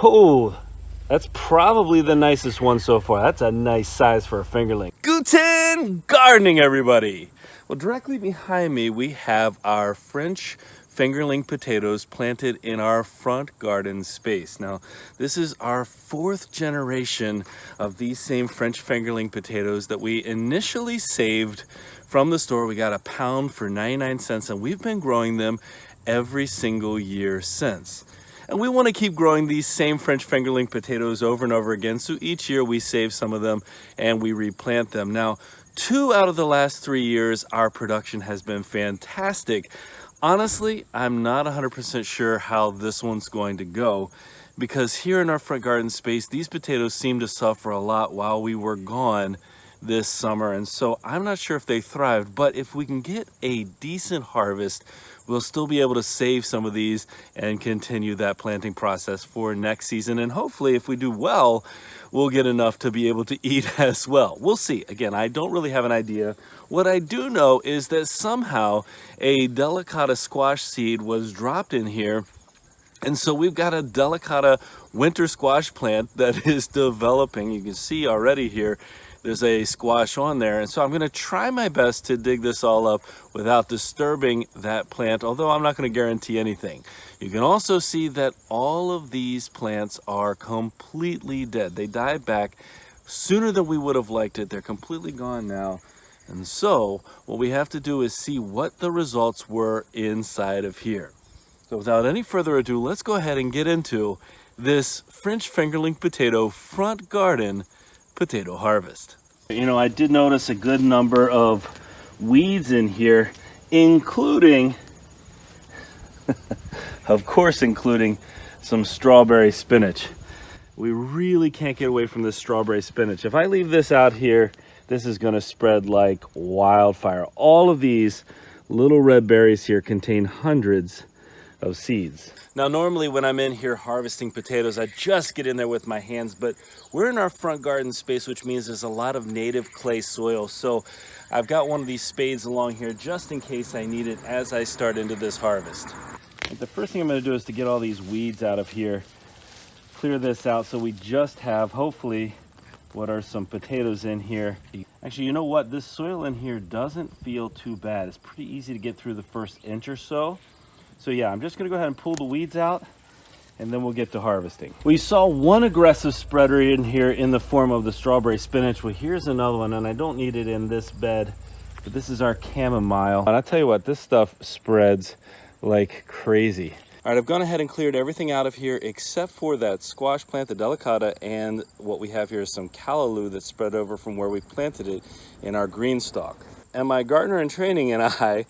Oh, that's probably the nicest one so far. That's a nice size for a fingerling. Guten gardening, everybody. Well, directly behind me, we have our French fingerling potatoes planted in our front garden space. Now, this is our 4th generation of these same French fingerling potatoes that we initially saved from the store. We got a pound for 99 cents, and we've been growing them every single year since. And we want to keep growing these same French fingerling potatoes over and over again. So each year we save some of them and we replant them. Now, 2 out of the last 3 years, our production has been fantastic. Honestly, I'm not 100% sure how this one's going to go, because here in our front garden space, these potatoes seem to suffer a lot while we were gone this summer. And so I'm not sure if they thrived, but if we can get a decent harvest, we'll still be able to save some of these and continue that planting process for next season. And hopefully, if we do well, we'll get enough to be able to eat as well. We'll see. Again, I don't really have an idea. What I do know is that somehow a delicata squash seed was dropped in here. And so we've got a delicata winter squash plant that is developing. You can see already here, there's a squash on there. And so I'm going to try my best to dig this all up without disturbing that plant, although I'm not going to guarantee anything. You can also see that all of these plants are completely dead. They died back sooner than we would have liked it. They're completely gone now. And so what we have to do is see what the results were inside of here. So without any further ado, let's go ahead and get into this French fingerling potato front garden potato harvest. You know, I did notice a good number of weeds in here, including, of course, including some strawberry spinach. We really can't get away from this strawberry spinach. If I leave this out here, this is going to spread like wildfire. All of these little red berries here contain hundreds of seeds. Now, normally when I'm in here harvesting potatoes, I just get in there with my hands, but we're in our front garden space, which means there's a lot of native clay soil. So I've got one of these spades along here just in case I need it as I start into this harvest. The first thing I'm going to do is to get all these weeds out of here, clear this out so we just have, hopefully, what are some potatoes in here. Actually, you know what? This soil in here doesn't feel too bad. It's pretty easy to get through the first inch or so. So yeah, I'm just gonna go ahead and pull the weeds out and then we'll get to harvesting. We saw one aggressive spreader in here in the form of the strawberry spinach. Well, here's another one, and I don't need it in this bed, but this is our chamomile. And I tell you what, this stuff spreads like crazy. All right, I've gone ahead and cleared everything out of here except for that squash plant, the delicata, and what we have here is some callaloo that spread over from where we planted it in our green stalk. And my gardener in training and I,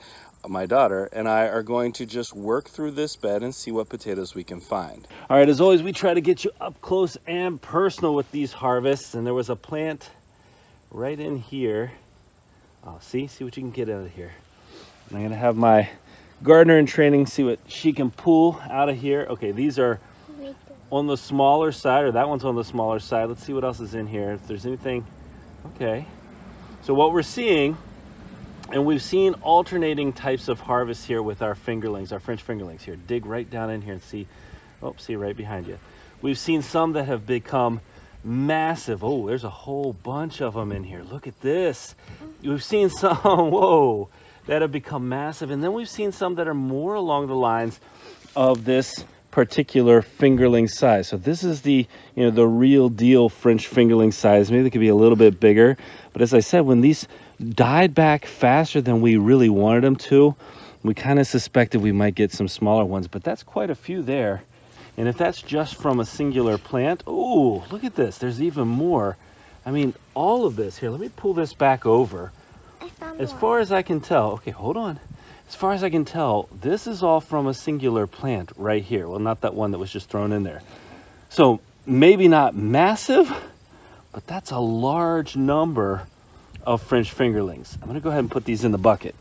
my daughter and I, are going to just work through this bed and see what potatoes we can find. All right, as always, we try to get you up close and personal with these harvests. And there was a plant right in here. Oh, see what you can get out of here. And I'm gonna have my gardener in training see what she can pull out of here. Okay, these are on the smaller side, or that one's on the smaller side. Let's see what else is in here, if there's anything. Okay, so what we're seeing, and we've seen alternating types of harvests here with our fingerlings, our French fingerlings here. Dig right down in here and see, oh, see right behind you. We've seen some that have become massive. Oh, there's a whole bunch of them in here. Look at this. We've seen some, whoa, that have become massive. And then we've seen some that are more along the lines of this particular fingerling size. So this is the, you know, the real deal French fingerling size. Maybe they could be a little bit bigger. But as I said, when these died back faster than we really wanted them to, we kind of suspected we might get some smaller ones, but that's quite a few there. And if that's just from a singular plant, oh, look at this, there's even more. I mean, all of this here, let me pull this back over. As far as I can tell, okay, hold on. As far as I can tell, this is all from a singular plant right here. Well, not that one that was just thrown in there. So maybe not massive, but that's a large number of French fingerlings. I'm gonna go ahead and put these in the bucket.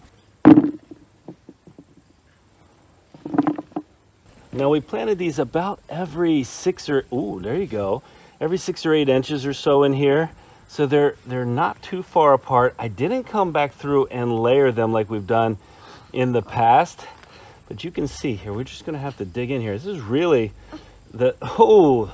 Now we planted these about every 6 or, ooh, there you go. Every 6 or 8 inches or so in here. So they're not too far apart. I didn't come back through and layer them like we've done in the past, but you can see here, we're just gonna have to dig in here. This is really the, oh,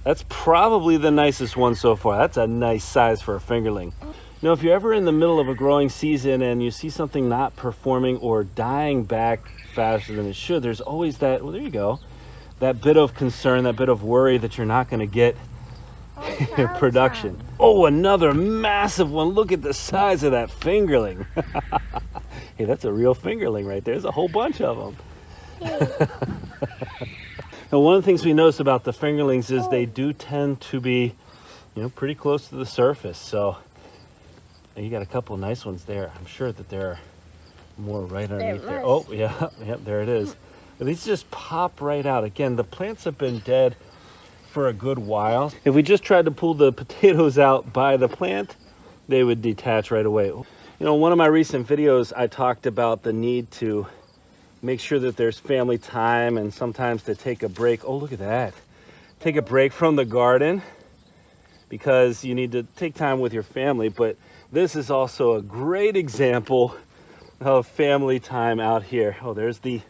That's probably the nicest one so far. That's a nice size for a fingerling. You know, if you're ever in the middle of a growing season and you see something not performing or dying back faster than it should, there's always that, well, there you go, that bit of concern, that bit of worry that you're not going to get production. Oh, another massive one. Look at the size of that fingerling. Hey, that's a real fingerling right there. There's a whole bunch of them. Hey. Now, one of the things we notice about the fingerlings is they do tend to be, you know, pretty close to the surface. So you got a couple of nice ones there. I'm sure that there are more right underneath there. Oh, yeah, there it is. And these just pop right out. Again, the plants have been dead for a good while. If we just tried to pull the potatoes out by the plant, they would detach right away. You know, one of my recent videos, I talked about the need to make sure that there's family time and sometimes to take a break. Oh, look at that. Take a break from the garden because you need to take time with your family. But this is also a great example of family time out here. Oh, there's the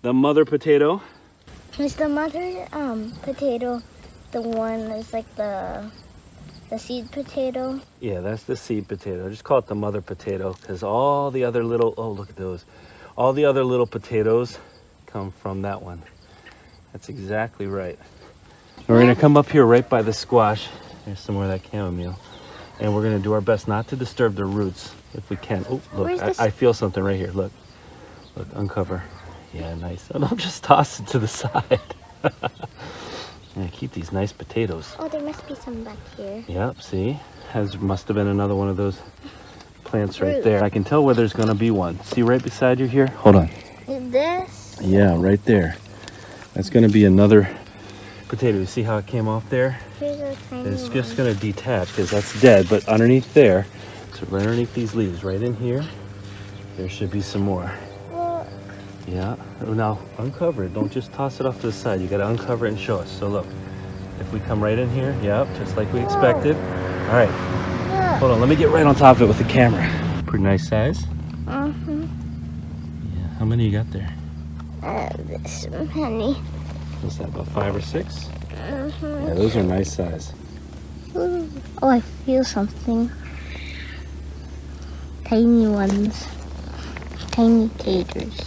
mother potato. Is the mother potato the one that's like the seed potato? Yeah, that's the seed potato. I just call it the mother potato because all the other little, oh, look at those. All the other little potatoes come from that one. That's exactly right. We're gonna come up here right by the squash. There's some more of that chamomile. And we're gonna do our best not to disturb the roots if we can. Oh, look, I feel something right here. Look, uncover. Yeah, nice. Oh, don't just toss it to the side. Yeah, keep these nice potatoes. Oh, there must be some back here. Yep, see? Must have been another one of those plants right there. I can tell where there's gonna be one. See right beside you here? Hold on. This? Yeah, right there. That's gonna be another potato. You see how it came off there? Here's a tiny It's just gonna detach because that's dead, but underneath there, so right underneath these leaves, right in here, there should be some more. Look. Yeah, now uncover it. Don't just toss it off to the side. You gotta uncover it and show us. So look, if we come right in here, yep, just like we expected. All right. Hold on, let me get right on top of it with the camera. Pretty nice size. Mm-hmm. Yeah, how many you got there? This many. What's that, about 5 or 6? Mm-hmm. Yeah, those are nice size. Ooh. Oh, I feel something. Tiny ones. Tiny taters.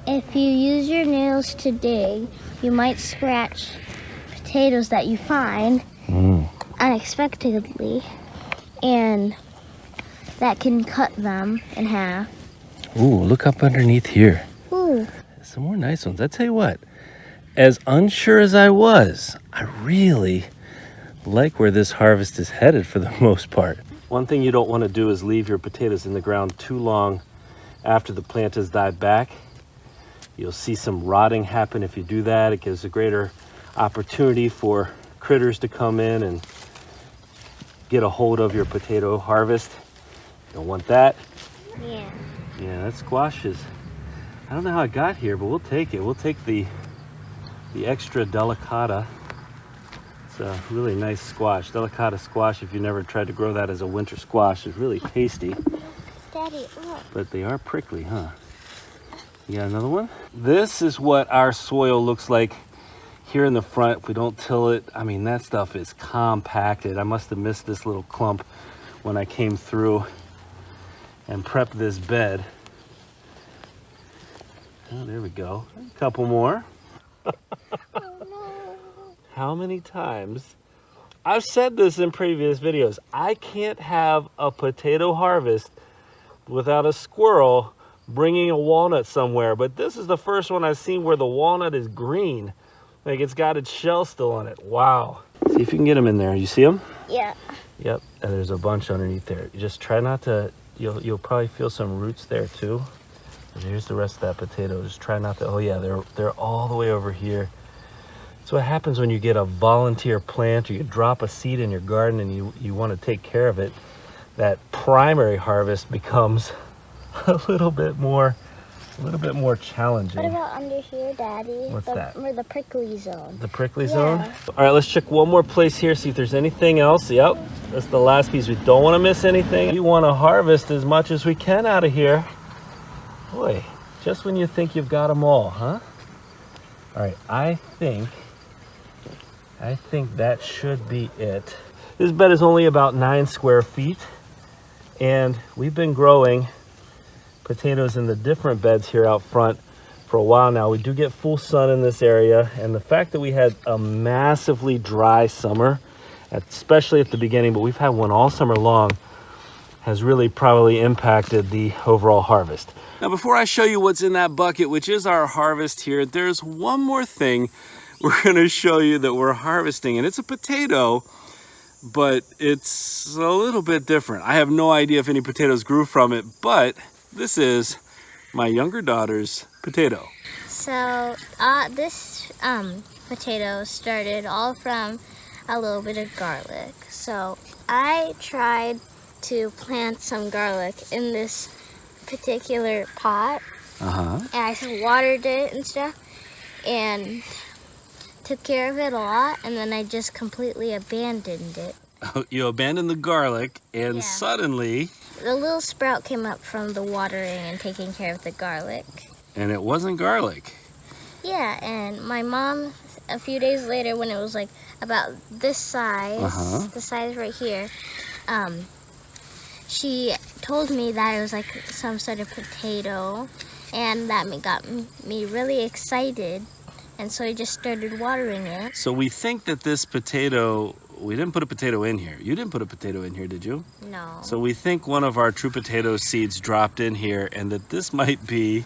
If you use your nails to dig, you might scratch potatoes that you find unexpectedly, and that can cut them in half. Ooh, look up underneath here. Ooh. Some more nice ones. I tell you what, as unsure as I was, I really like where this harvest is headed for the most part. One thing you don't want to do is leave your potatoes in the ground too long after the plant has died back. You'll see some rotting happen if you do that. It gives a greater opportunity for critters to come in and get a hold of your potato harvest. Don't want that. Yeah. Yeah, that squash is, I don't know how it got here, but we'll take it. We'll take the extra delicata. It's a really nice squash. Delicata squash, if you never tried to grow that as a winter squash, is really tasty. Daddy, look. But they are prickly, huh? You got another one? This is what our soil looks like here in the front. If we don't till it, I mean, that stuff is compacted. I must have missed this little clump when I came through and prepped this bed. Oh, there we go. A couple more. Oh, no. How many times? I've said this in previous videos. I can't have a potato harvest without a squirrel bringing a walnut somewhere. But this is the first one I've seen where the walnut is green. Like it's got its shell still on it. Wow. See if you can get them in there. You see them? Yeah. Yep. And there's a bunch underneath there. You just try not to, you'll probably feel some roots there too. And here's the rest of that potato. Just try not to, oh yeah, they're all the way over here. So what happens when you get a volunteer plant or you drop a seed in your garden and you want to take care of it, that primary harvest becomes a little bit more challenging. What about under here, Daddy? What's that? Or the prickly zone. The prickly zone? All right, let's check one more place here, see if there's anything else. Yep, that's the last piece. We don't want to miss anything. We want to harvest as much as we can out of here. Boy, just when you think you've got them all, huh? All right, I think I think that should be it. This bed is only about 9 square feet, and we've been growing potatoes in the different beds here out front for a while now. We do get full sun in this area, and the fact that we had a massively dry summer, especially at the beginning, but we've had one all summer long, has really probably impacted the overall harvest. Now, before I show you what's in that bucket, which is our harvest here, there's one more thing we're gonna show you that we're harvesting, and it's a potato, but it's a little bit different. I have no idea if any potatoes grew from it, but this is my younger daughter's potato. So this potato started all from a little bit of garlic. So I tried to plant some garlic in this particular pot. And I watered it and stuff and took care of it a lot, and then I just completely abandoned it. You abandoned the garlic, and suddenly the little sprout came up from the watering and taking care of the garlic. And it wasn't garlic. Yeah, and my mom, a few days later, when it was like about this size, the size right here, she told me that it was like some sort of potato, and that got me really excited, and so I just started watering it. So we think that this potato, we didn't put a potato in here. You didn't put a potato in here, did you? No. So we think one of our true potato seeds dropped in here, and that this might be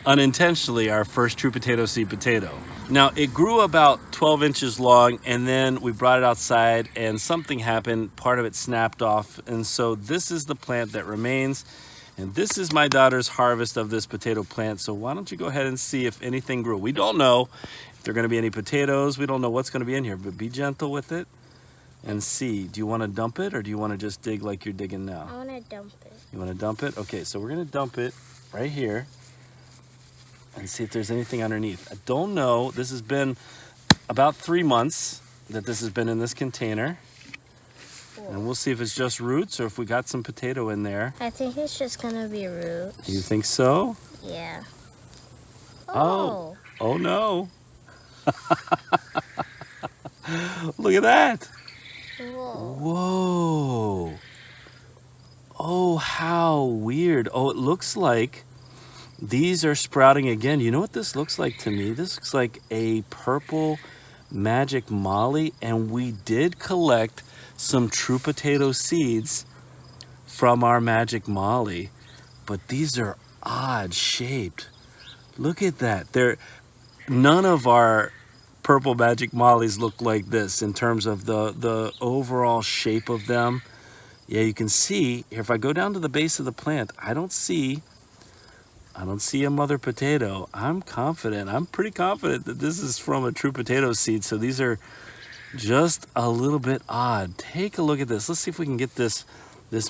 unintentionally our first true potato seed potato. Now, it grew about 12 inches long, and then we brought it outside and something happened. Part of it snapped off, and so this is the plant that remains, and this is my daughter's harvest of this potato plant. So why don't you go ahead and see if anything grew. We don't know if there are going to be any potatoes. We don't know what's going to be in here, but be gentle with it and see. Do you want to dump it, or do you want to just dig like you're digging now? I want to dump it. You want to dump it? Okay, so we're going to dump it right here and see if there's anything underneath. I don't know. This has been about 3 months that this has been in this container. Cool. And we'll see if it's just roots or if we got some potato in there. I think it's just gonna be roots. You think so? Yeah. Oh no. Look at that. Whoa. Whoa. Oh, how weird. Oh, it looks like these are sprouting again. You know what this looks like to me? This looks like a purple magic molly, and we did collect some true potato seeds from our magic molly, but these are odd shaped. Look at that. None of our purple magic mollies look like this in terms of the overall shape of them. Yeah, you can see here, if I go down to the base of the plant, I don't see a mother potato. I'm pretty confident that this is from a true potato seed. So these are just a little bit odd. Take a look at this. Let's see if we can get this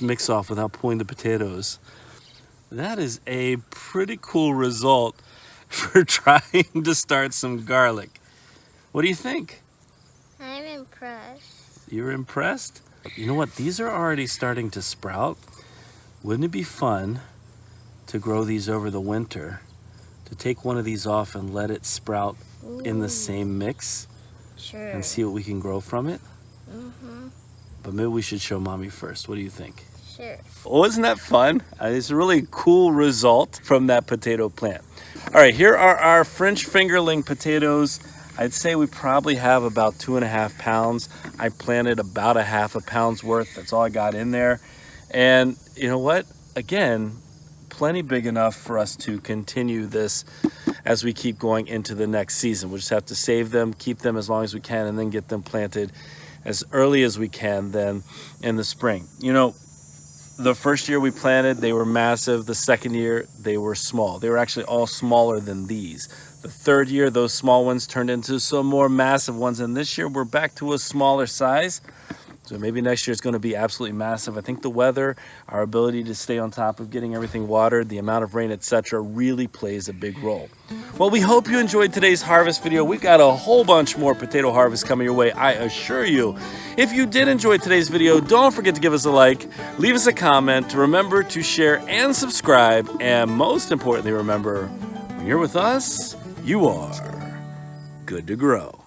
mix off without pulling the potatoes. That is a pretty cool result for trying to start some garlic. What do you think? I'm impressed. You're impressed? You know what? These are already starting to sprout. Wouldn't it be fun to grow these over the winter, to take one of these off and let it sprout in the same mix? Sure. And see what we can grow from it? But maybe we should show Mommy first. What do you think? Sure. Oh, isn't that fun? It's a really cool result from that potato plant. All right, here are our French fingerling potatoes. I'd say we probably have about 2.5 pounds. I planted about 1/2 pound's worth. That's all I got in there. And you know what? Again, plenty big enough for us to continue this as we keep going into the next season. We'll just have to save them, keep them as long as we can, and then get them planted as early as we can then in the spring. You know, the first year we planted, they were massive. The second year, they were small. They were actually all smaller than these. The third year, those small ones turned into some more massive ones. And this year, we're back to a smaller size. So maybe next year it's going to be absolutely massive. I think the weather, our ability to stay on top of getting everything watered, the amount of rain, etc., really plays a big role. Well, we hope you enjoyed today's harvest video. We've got a whole bunch more potato harvest coming your way, I assure you. If you did enjoy today's video, don't forget to give us a like, leave us a comment, remember to share and subscribe, and most importantly, remember, when you're with us, you are good to grow.